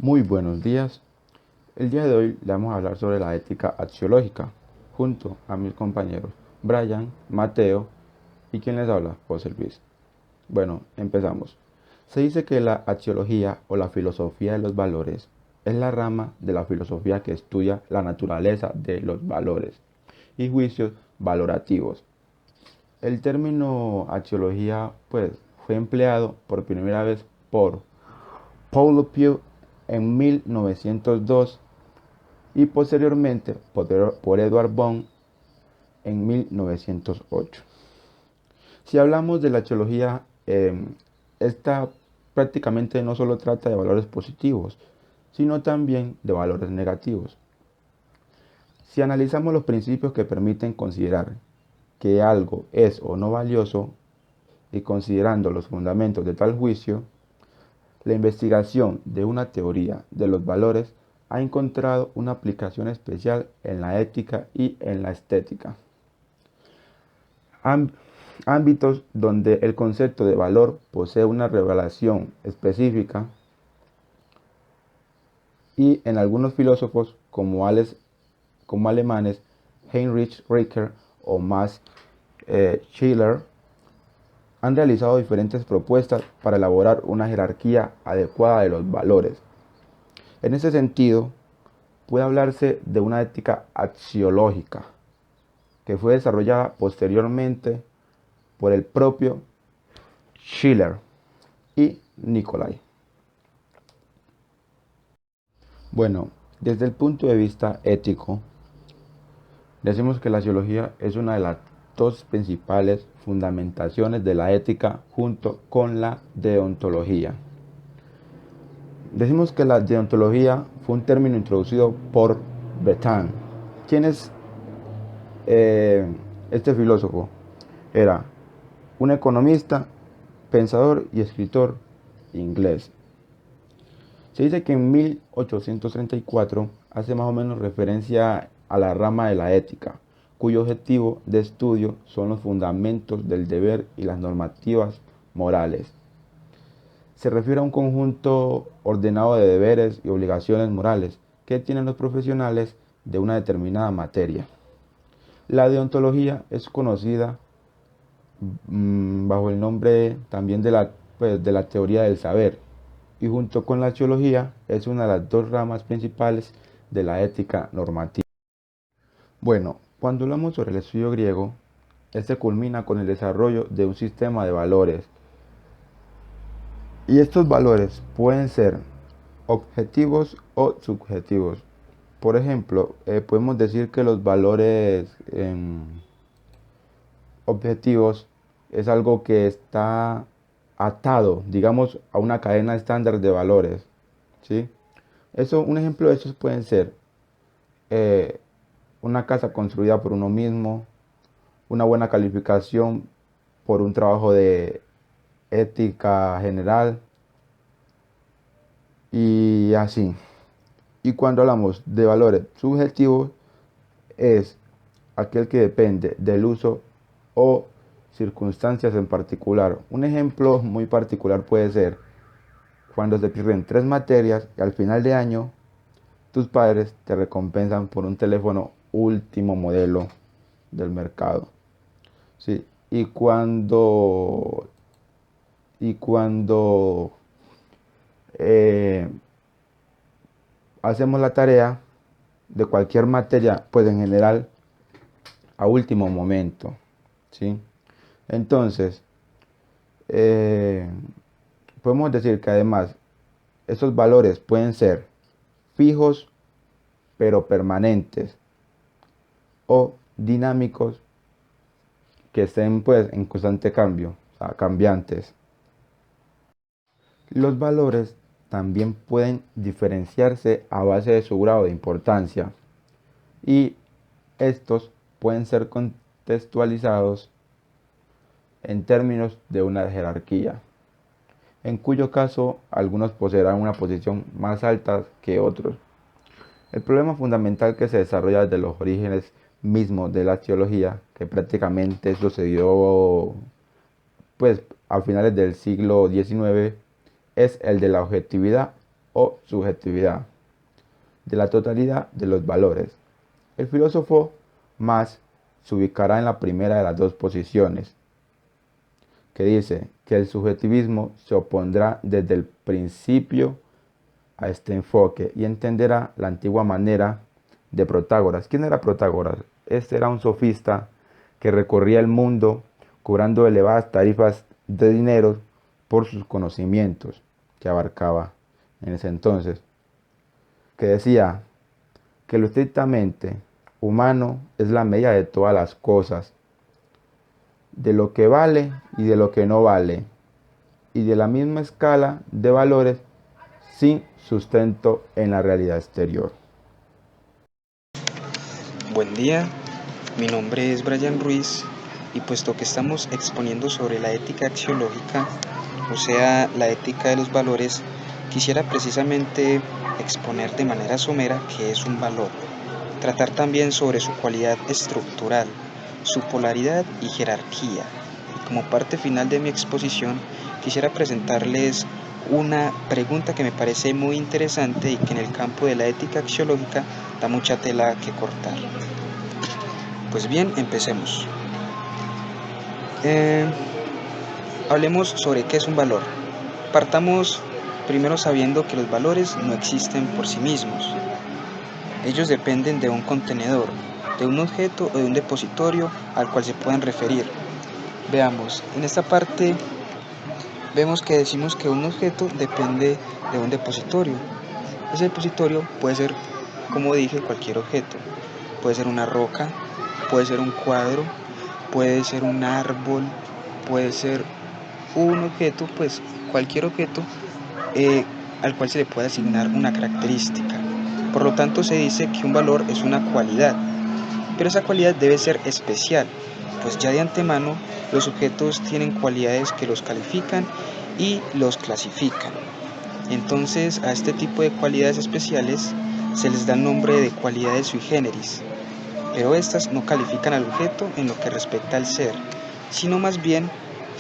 Muy buenos días. El día de hoy le vamos a hablar sobre la ética axiológica, junto a mis compañeros Brian, Mateo y quien les habla, José Luis. Bueno, empezamos. Se dice que la axiología o la filosofía de los valores es la rama de la filosofía que estudia la naturaleza de los valores y juicios valorativos. El término axiología, pues, fue empleado por primera vez por Paulo Piu en 1902 y posteriormente por Edward Bohm en 1908. Si hablamos de la axiología, esta prácticamente no solo trata de valores positivos, sino también de valores negativos. Si analizamos los principios que permiten considerar que algo es o no valioso y considerando los fundamentos de tal juicio, la investigación de una teoría de los valores ha encontrado una aplicación especial en la ética y en la estética. Ámbitos donde el concepto de valor posee una revelación específica y en algunos filósofos como alemanes Heinrich Ricker o Max Scheler han realizado diferentes propuestas para elaborar una jerarquía adecuada de los valores. En ese sentido, puede hablarse de una ética axiológica que fue desarrollada posteriormente por el propio Schiller y Nicolai. Bueno, desde el punto de vista ético, decimos que la axiología es una de las dos principales fundamentaciones de la ética junto con la deontología. Decimos que la deontología fue un término introducido por Bertrand. ¿Quién es este filósofo? Era un economista, pensador y escritor inglés. Se dice que en 1834 hace más o menos referencia a la rama de la ética, cuyo objetivo de estudio son los fundamentos del deber y las normativas morales. Se refiere a un conjunto ordenado de deberes y obligaciones morales que tienen los profesionales de una determinada materia. La deontología es conocida bajo el nombre también de la teoría del saber, y junto con la axiología es una de las dos ramas principales de la ética normativa. Bueno, cuando hablamos sobre el estudio griego, este culmina con el desarrollo de un sistema de valores, y estos valores pueden ser objetivos o subjetivos. Por ejemplo, podemos decir que los valores objetivos es algo que está atado, digamos, a una cadena estándar de valores, ¿sí? Un ejemplo de estos pueden ser eh, una casa construida por uno mismo, una buena calificación por un trabajo de ética general y así. Y cuando hablamos de valores subjetivos, es aquel que depende del uso o circunstancias en particular. Un ejemplo muy particular puede ser cuando se pierden tres materias y al final de año tus padres te recompensan por un teléfono último modelo del mercado. ¿Sí? Y cuando eh, hacemos la tarea de cualquier materia, pues en general a último momento, ¿sí? Entonces, eh, podemos decir que además esos valores pueden ser fijos pero permanentes o dinámicos que estén pues en constante cambio, o sea, cambiantes. Los valores también pueden diferenciarse a base de su grado de importancia y estos pueden ser contextualizados en términos de una jerarquía, en cuyo caso algunos poseerán una posición más alta que otros. El problema fundamental que se desarrolla desde los orígenes mismos de la teología, que prácticamente sucedió pues a finales del siglo XIX, es el de la objetividad o subjetividad de la totalidad de los valores. El filósofo Mas se ubicará en la primera de las dos posiciones, que dice que el subjetivismo se opondrá desde el principio a este enfoque y entenderá la antigua manera de Protágoras. ¿Quién era Protágoras? Este era un sofista que recorría el mundo cobrando elevadas tarifas de dinero por sus conocimientos que abarcaba en ese entonces, que decía que lo estrictamente humano es la medida de todas las cosas, de lo que vale y de lo que no vale, y de la misma escala de valores sin sustento en la realidad exterior. Buen día, mi nombre es Brian Ruiz y puesto que estamos exponiendo sobre la ética axiológica, o sea, la ética de los valores, quisiera precisamente exponer de manera somera qué es un valor, tratar también sobre su cualidad estructural, su polaridad y jerarquía. Y como parte final de mi exposición, quisiera presentarles una pregunta que me parece muy interesante y que en el campo de la ética axiológica da mucha tela que cortar. Pues bien, empecemos. Hablemos sobre qué es un valor. Partamos primero sabiendo que los valores no existen por sí mismos. Ellos dependen de un contenedor, de un objeto o de un depositorio al cual se pueden referir. Veamos, en esta parte vemos que decimos que un objeto depende de un depositorio. Ese depositorio puede ser, como dije, cualquier objeto. Puede ser una roca, puede ser un cuadro, puede ser un árbol, puede ser un objeto, pues cualquier objeto al cual se le puede asignar una característica. Por lo tanto, se dice que un valor es una cualidad, pero esa cualidad debe ser especial, pues ya de antemano los objetos tienen cualidades que los califican y los clasifican. Entonces, a este tipo de cualidades especiales se les da el nombre de cualidades sui generis, pero estas no califican al objeto en lo que respecta al ser, sino más bien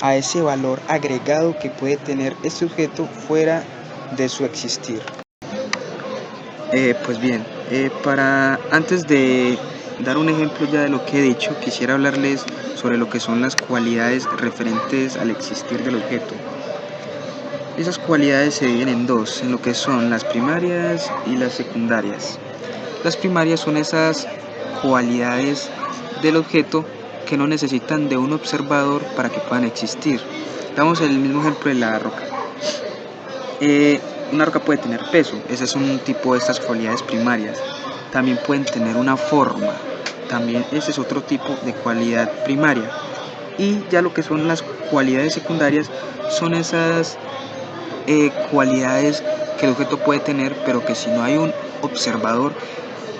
a ese valor agregado que puede tener este objeto fuera de su existir. Pues bien, antes de dar un ejemplo ya de lo que he dicho, quisiera hablarles sobre lo que son las cualidades referentes al existir del objeto. Esas cualidades se dividen en dos, en lo que son las primarias y las secundarias. Las primarias son esas cualidades del objeto que no necesitan de un observador para que puedan existir. Damos el mismo ejemplo de la roca. Una roca puede tener peso, ese es un tipo de estas cualidades primarias. También pueden tener una forma, también ese es otro tipo de cualidad primaria. Y ya lo que son las cualidades secundarias son esas cualidades que el objeto puede tener, pero que si no hay un observador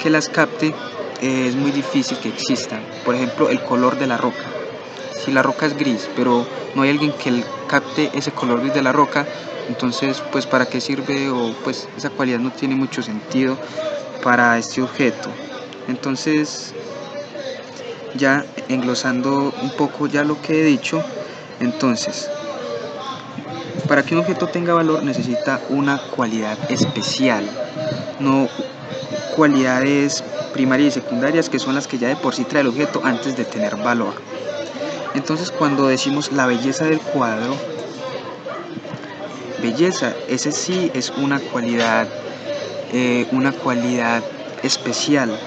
que las capte, es muy difícil que existan. Por ejemplo, el color de la roca. Si la roca es gris, pero no hay alguien que capte ese color gris de la roca, entonces, pues, ¿para qué sirve? O pues esa cualidad no tiene mucho sentido para este objeto. Entonces, ya englosando un poco ya lo que he dicho, entonces, para que un objeto tenga valor necesita una cualidad especial, no cualidades primarias y secundarias que son las que ya de por sí trae el objeto antes de tener valor. Entonces, cuando decimos la belleza del cuadro, belleza, ese sí es una cualidad especial,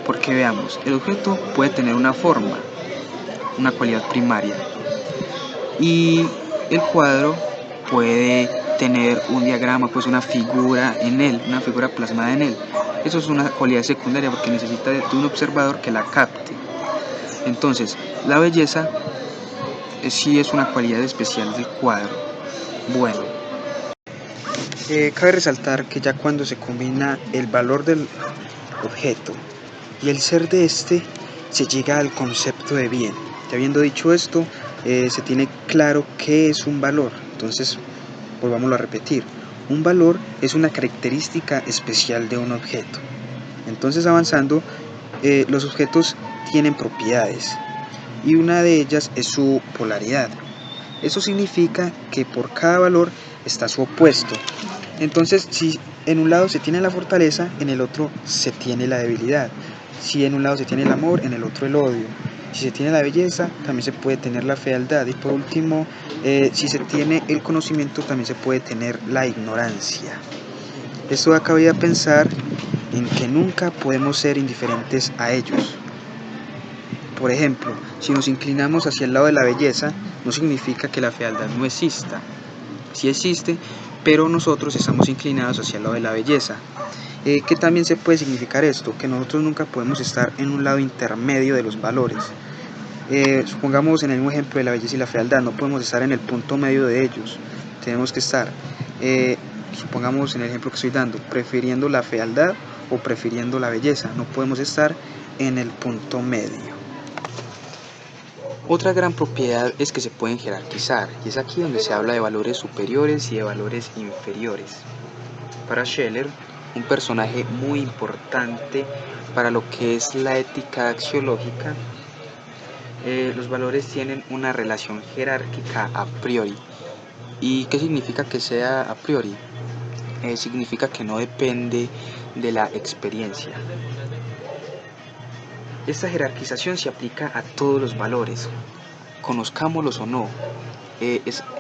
porque veamos, el objeto puede tener una forma, una cualidad primaria, y el cuadro puede tener un diagrama, pues una figura en él, una figura plasmada en él. Eso es una cualidad secundaria porque necesita de un observador que la capte. Entonces, la belleza sí es una cualidad especial del cuadro. Bueno, cabe resaltar que ya cuando se combina el valor del objeto y el ser de este, se llega al concepto de bien. Ya habiendo dicho esto, se tiene claro qué es un valor. Entonces, volvámoslo a repetir. Un valor es una característica especial de un objeto. Entonces, avanzando, los objetos tienen propiedades y una de ellas es su polaridad. Eso significa que por cada valor está su opuesto. Entonces, si en un lado se tiene la fortaleza, en el otro se tiene la debilidad. Si en un lado se tiene el amor, en el otro el odio. Si se tiene la belleza, también se puede tener la fealdad. Y por último, si se tiene el conocimiento, también se puede tener la ignorancia. Esto da cabida a pensar en que nunca podemos ser indiferentes a ellos. Por ejemplo, si nos inclinamos hacia el lado de la belleza, no significa que la fealdad no exista. Sí existe, pero nosotros estamos inclinados hacia el lado de la belleza. ¿Qué también se puede significar esto? Que nosotros nunca podemos estar en un lado intermedio de los valores. Supongamos en el mismo ejemplo de la belleza y la fealdad, no podemos estar en el punto medio de ellos. Tenemos que estar, supongamos en el ejemplo que estoy dando, prefiriendo la fealdad o prefiriendo la belleza. No podemos estar en el punto medio. Otra gran propiedad es que se pueden jerarquizar, y es aquí donde se habla de valores superiores y de valores inferiores. Para Scheller, un personaje muy importante para lo que es la ética axiológica, los valores tienen una relación jerárquica a priori. ¿Y qué significa que sea a priori? Significa que no depende de la experiencia. Esta jerarquización se aplica a todos los valores, conozcámoslos o no,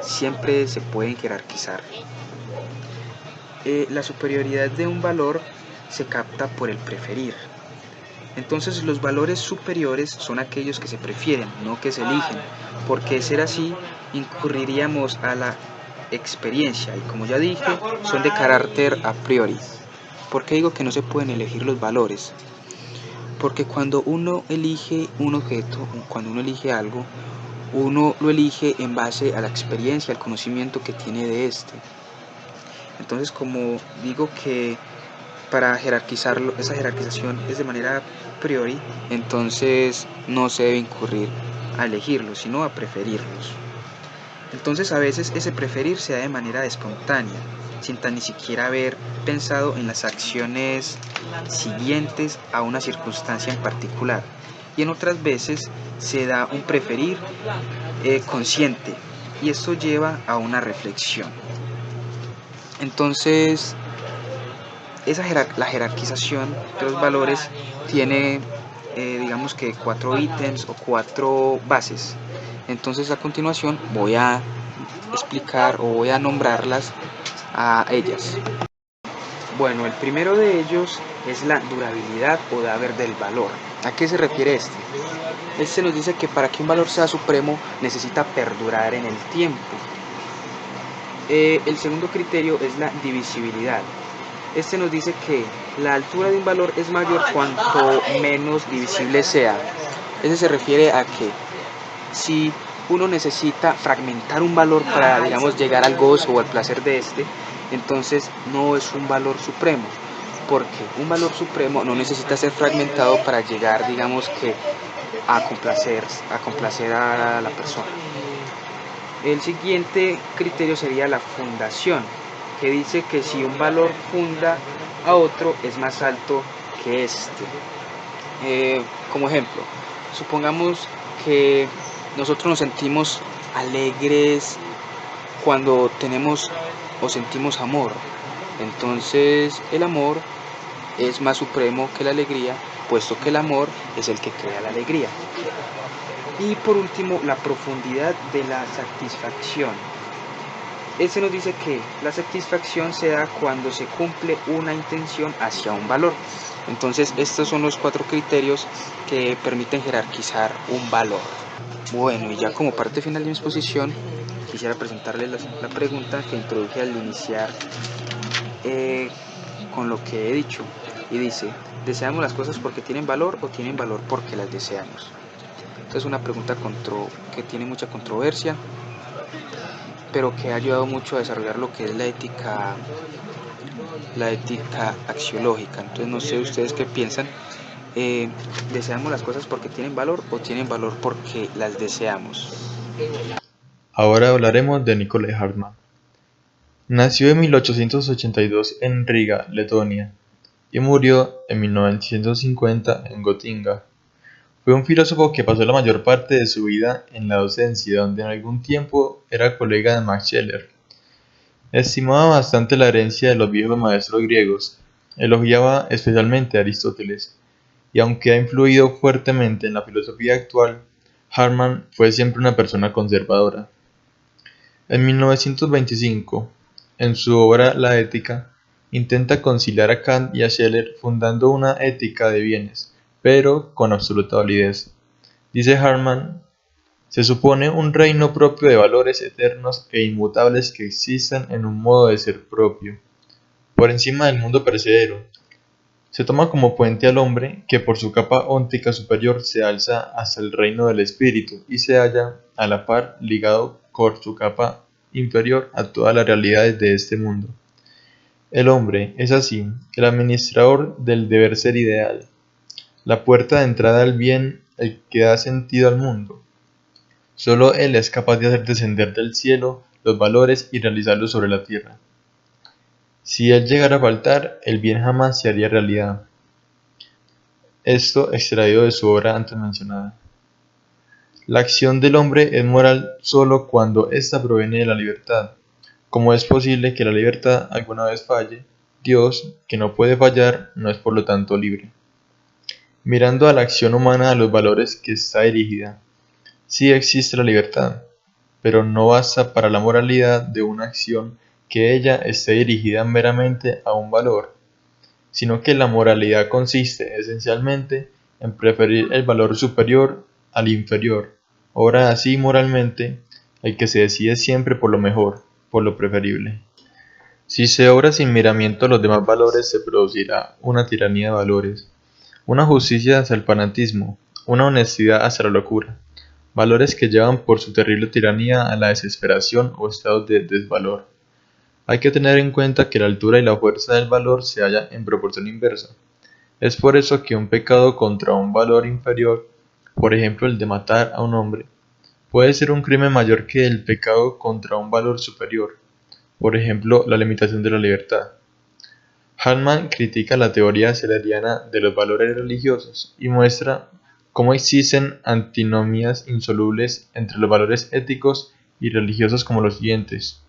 siempre se pueden jerarquizar. La superioridad de un valor se capta por el preferir. Entonces los valores superiores son aquellos que se prefieren, no que se eligen, porque de ser así incurriríamos a la experiencia y como ya dije, son de carácter a priori. ¿Por qué digo que no se pueden elegir los valores? Porque cuando uno elige un objeto, cuando uno elige algo, uno lo elige en base a la experiencia, al conocimiento que tiene de este. Entonces, como digo que para jerarquizarlo, esa jerarquización es de manera a priori, entonces no se debe incurrir a elegirlos, sino a preferirlos. Entonces a veces ese preferir se da de manera espontánea, sin tan ni siquiera haber pensado en las acciones siguientes a una circunstancia en particular. Y en otras veces se da un preferir consciente, y esto lleva a una reflexión. Entonces, la jerarquización de los valores tiene, digamos que 4 ítems o 4 bases. Entonces a continuación voy a explicar o voy a nombrarlas a ellas. Bueno, el primero de ellos es la durabilidad o deber del valor. ¿A qué se refiere este? Este nos dice que para que un valor sea supremo necesita perdurar en el tiempo. El segundo criterio es la divisibilidad. Este nos dice que la altura de un valor es mayor cuanto menos divisible sea. Ese se refiere a que si uno necesita fragmentar un valor para, digamos, llegar al gozo o al placer de este, entonces no es un valor supremo, porque un valor supremo no necesita ser fragmentado para llegar, digamos, que a complacer a la persona. El siguiente criterio sería la fundación, que dice que si un valor funda a otro es más alto que este. Como ejemplo, supongamos que nosotros nos sentimos alegres cuando tenemos o sentimos amor. Entonces el amor es más supremo que la alegría, puesto que el amor es el que crea la alegría. Y por último, la profundidad de la satisfacción. Este nos dice que la satisfacción se da cuando se cumple una intención hacia un valor. Entonces estos son los 4 criterios que permiten jerarquizar un valor. Bueno, y ya como parte final de mi exposición, quisiera presentarles la pregunta que introduje al iniciar con lo que he dicho. Y dice, ¿deseamos las cosas porque tienen valor o tienen valor porque las deseamos? Esta es una pregunta que tiene mucha controversia, pero que ha ayudado mucho a desarrollar lo que es la ética axiológica. Entonces no sé ustedes qué piensan. ¿Deseamos las cosas porque tienen valor o tienen valor porque las deseamos? Ahora hablaremos de Nicolai Hartmann. Nació en 1882 en Riga, Letonia, y murió en 1950 en Gotinga. Fue un filósofo que pasó la mayor parte de su vida en la docencia, donde en algún tiempo era colega de Max Scheler. Estimaba bastante la herencia de los viejos maestros griegos, elogiaba especialmente a Aristóteles, y aunque ha influido fuertemente en la filosofía actual, Hartmann fue siempre una persona conservadora. En 1925, en su obra La Ética, intenta conciliar a Kant y a Scheler fundando una ética de bienes, pero con absoluta validez. Dice Hartmann: se supone un reino propio de valores eternos e inmutables que existan en un modo de ser propio, por encima del mundo perecedero. Se toma como puente al hombre que por su capa óntica superior se alza hasta el reino del espíritu y se halla, a la par, ligado por su capa inferior a todas las realidades de este mundo. El hombre es así el administrador del deber ser ideal, la puerta de entrada al bien, el que da sentido al mundo. Solo él es capaz de hacer descender del cielo los valores y realizarlos sobre la tierra. Si él llegara a faltar, el bien jamás se haría realidad. Esto extraído de su obra antes mencionada. La acción del hombre es moral solo cuando ésta proviene de la libertad. Como es posible que la libertad alguna vez falle, Dios, que no puede fallar, no es por lo tanto libre. Mirando a la acción humana a los valores que está dirigida, sí existe la libertad, pero no basta para la moralidad de una acción que ella esté dirigida meramente a un valor, sino que la moralidad consiste esencialmente en preferir el valor superior al inferior, obra así moralmente el que se decide siempre por lo mejor, por lo preferible. Si se obra sin miramiento a los demás valores, se producirá una tiranía de valores, una justicia hacia el fanatismo, una honestidad hacia la locura, valores que llevan por su terrible tiranía a la desesperación o estados de desvalor. Hay que tener en cuenta que la altura y la fuerza del valor se hallan en proporción inversa. Es por eso que un pecado contra un valor inferior, por ejemplo el de matar a un hombre, puede ser un crimen mayor que el pecado contra un valor superior, por ejemplo la limitación de la libertad. Hartmann critica la teoría selleriana de los valores religiosos y muestra cómo existen antinomias insolubles entre los valores éticos y religiosos como los siguientes.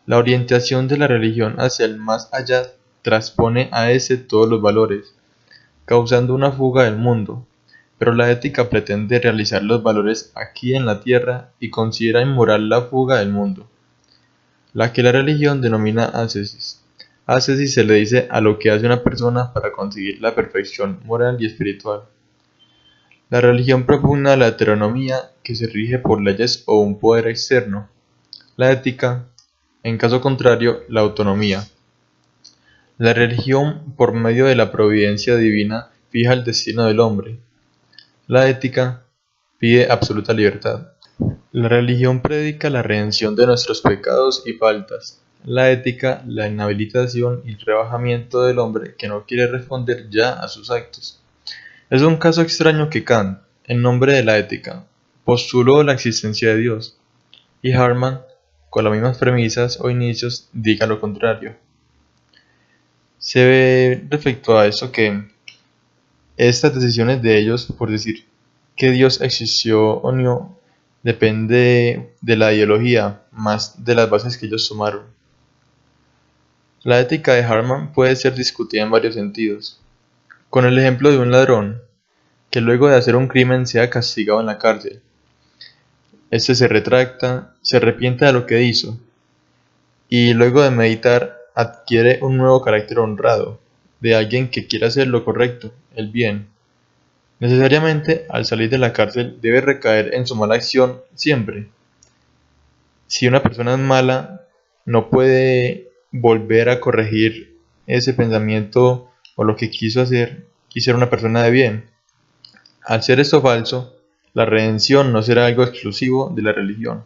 La orientación de la religión hacia el más allá transpone a ese todos los valores, causando una fuga del mundo, pero la ética pretende realizar los valores aquí en la tierra y considera inmoral la fuga del mundo, la que la religión denomina ascesis. Ascesis se le dice a lo que hace una persona para conseguir la perfección moral y espiritual. La religión propugna la heteronomía que se rige por leyes o un poder externo. La ética, en caso contrario, la autonomía. La religión, por medio de la providencia divina, fija el destino del hombre. La ética pide absoluta libertad. La religión predica la redención de nuestros pecados y faltas. La ética, la inhabilitación y el rebajamiento del hombre que no quiere responder ya a sus actos. Es un caso extraño que Kant, en nombre de la ética, postuló la existencia de Dios, y Hartmann, con las mismas premisas o inicios, diga lo contrario. Se ve respecto a eso que estas decisiones de ellos por decir que Dios existió o no depende de la ideología más de las bases que ellos tomaron. La ética de Hartmann puede ser discutida en varios sentidos, con el ejemplo de un ladrón que luego de hacer un crimen sea castigado en la cárcel. Este se retracta, se arrepiente de lo que hizo y luego de meditar adquiere un nuevo carácter honrado, de alguien que quiere hacer lo correcto, el bien. Necesariamente, al salir de la cárcel, debe recaer en su mala acción siempre. Si una persona es mala, no puede volver a corregir ese pensamiento o lo que quiso hacer y ser una persona de bien. Al ser esto falso, la redención no será algo exclusivo de la religión,